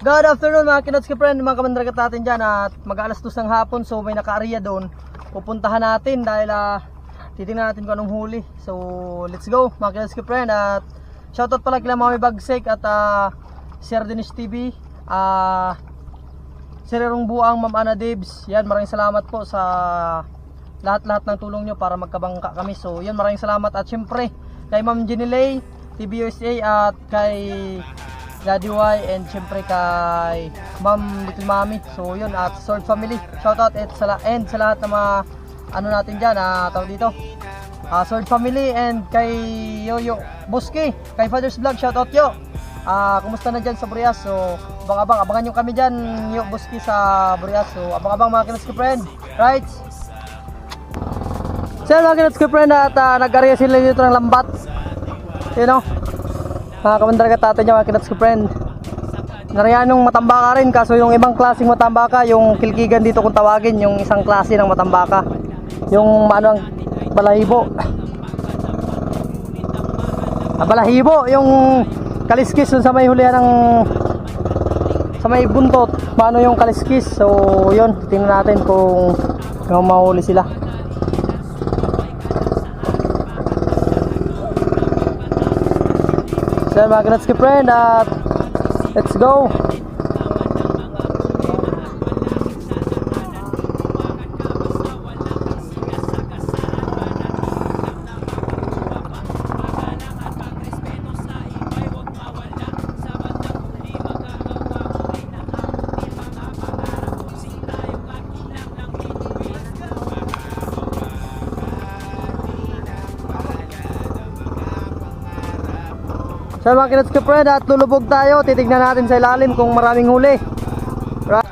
Good afternoon mga kinotski friend, mga kamandragat natin dyan. At mag-alas 2 ng hapon, so may naka-area doon. Pupuntahan natin dahil titingnan natin kung anong huli. So let's go mga kinotski friend. At shoutout pala kila Mami Bagsek at Sir Dennis TV, Sir Rong Buang, Ma'am Ana Debs. Yan, maraming salamat po sa lahat-lahat ng tulong nyo para magkabangka kami. So yan, maraming salamat. At syempre kay Ma'am Jenilay TV USA at kay Daddy Y, and syempre kay Ma'am Little Mami. So yun, at Sword Family, shoutout at sa lahat ng mga ano natin dyan, tawag dito, Sword Family, and kay Yoyo Boski, kay Father's Vlog, shoutout yo. Kumusta na dyan sa Burias? So abangan nyo kami dyan, Yo Boski sa Burias. So abang mga kinotski friend, right? So mga kinotski friend, at nag-area sila dito ng lambat, you know, mga kamandragat natin yung mga kinotski friend. Nariyan yung matambaka rin, kaso yung ibang klaseng matambaka, yung kilkigan dito kung tawagin, yung isang klase ng matambaka, yung ano, balahibo, balahibo, yung kaliskis dun sa may hulihan ng sa may buntot, paano yung kaliskis. So yun, tingnan natin kung mahuli sila. So mga kinotski friend, at let's go. So mga kinotski friend, at lulubog tayo, titignan natin sa ilalim kung maraming huli. Right.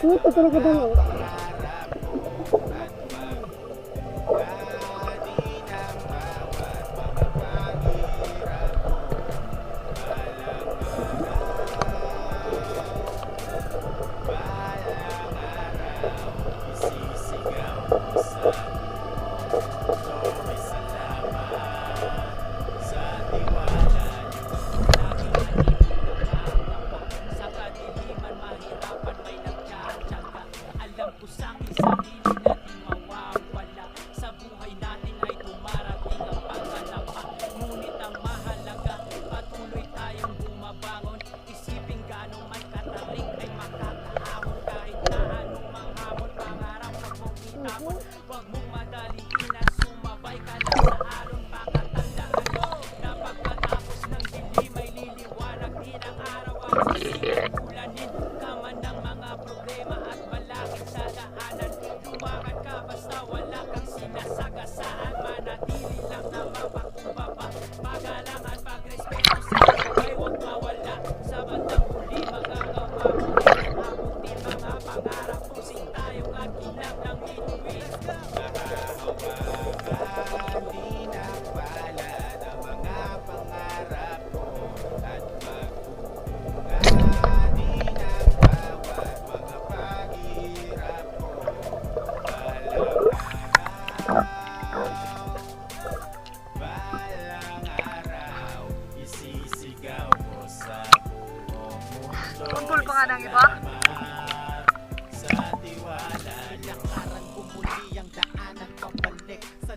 Ito talaga daw.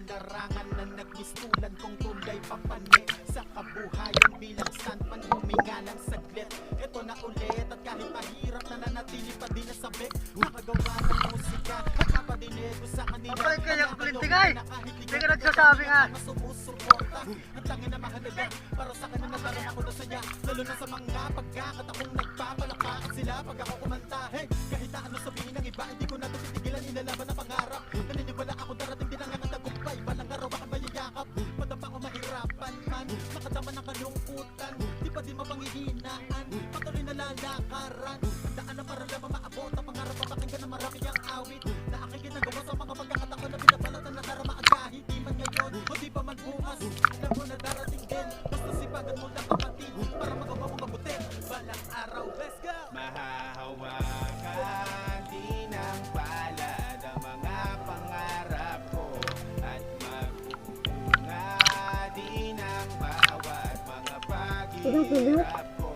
larangan na nagmistulan kong tulay papani sa kabuhayan bilang stuntman huminga ng saglit. Ito na ulit at kahit mahirap na nanatili pa din na sabik nakagawa ng musika at kapadinig ko sa kanila. Kapalit kayo ang kulintingay! Hindi ka nagsasabi nga! Sumusuporta ang tangin na mahalaga para sa kanila nagkaroon ako na saya lalo na sa mga pagkakatakong nagpapalakpakan sila pag ako kumanta. Hey, kahit na ano sabihin ng iba hindi ko na ito titigilan inalaban ang pangarap. Naniniwala ako darating din ang ang tagumpay balang araw baka mayayakap madama ko mahirapan man makadama ng kalungkutan di pa di mapanghihinaan patuloy na lalakaran daan na para lamang maabot ang pangarap papakinggan na marami ang awit na aking ginagawa sa mga pagkakataon na binabalatan na darama at kahit di man ngayon o di pa man bukas alam mo na darating din basta sipagan mo lang kapatid para magawa mo mabuti balang araw. Let's go! Mahahawakan din ang palad ang mga pangarap ko at magbubunga din ang bawat mga paghihirap ko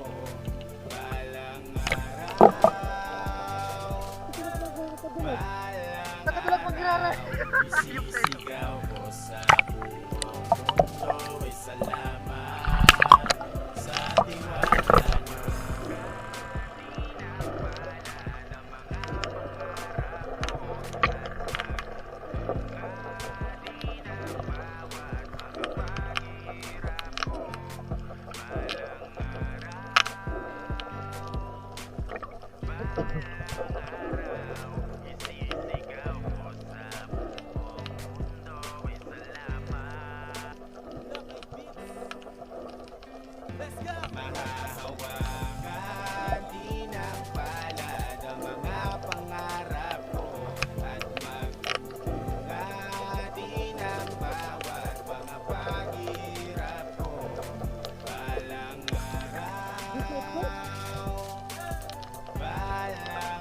balang araw. Balang araw isisigaw ko sa buong mundo ay salamat sa tiwala nyo. Mahahawakan din ang palad ang mga pangarap ko at magbubunga din ang bawat mga paghirap ko balang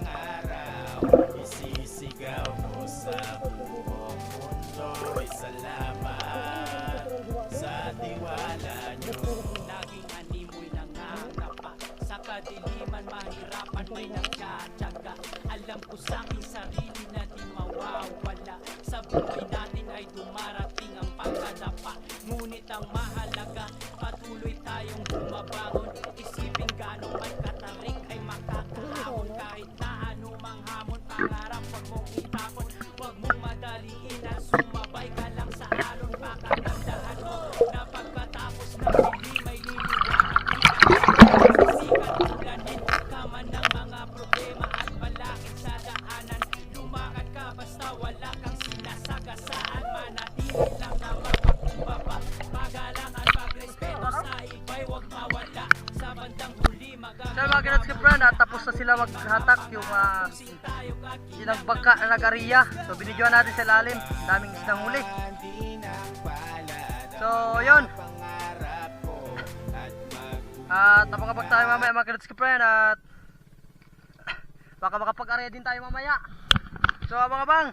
araw isisigaw ko sa buong mundo ay salamat sa tiwala nyo. Laging animoy nangangapa sa kadiliman mahirapan may nagtsatsaga. Alam ko sa aking sarili na di mawawala sa buhay natin ay dumarating ang pagkadapa. Ngunit ang mahalaga patuloy tayong bumabangon. Isipin gano'ng may katarik ay makakahawon kahit na anumang hamon. Pangarap wag mong itapon, wag mong madaliin at sumabay ka lang sa alon. Pakagandahan mo na pagkatapos ng hindi may liliwanag sikat ulanin ka man ng mga problema at balakid sa daanan. Lumakad ka basta wala kang sinasagasaan. Manatili lang na magpakumbaba pagalang at pagrespeto sa iba'y wag mawala sa bandang huli magagawa. So mga kinats kapran, tapos na sila maghatak yung sinagbangka na nag-ariya. So binidyoan natin sa lalim, daming isdang huli. So yun, at napakapag tayo mamaya mga kinats kapran, at baka makapag-ariya din tayo mamaya. So mga bang,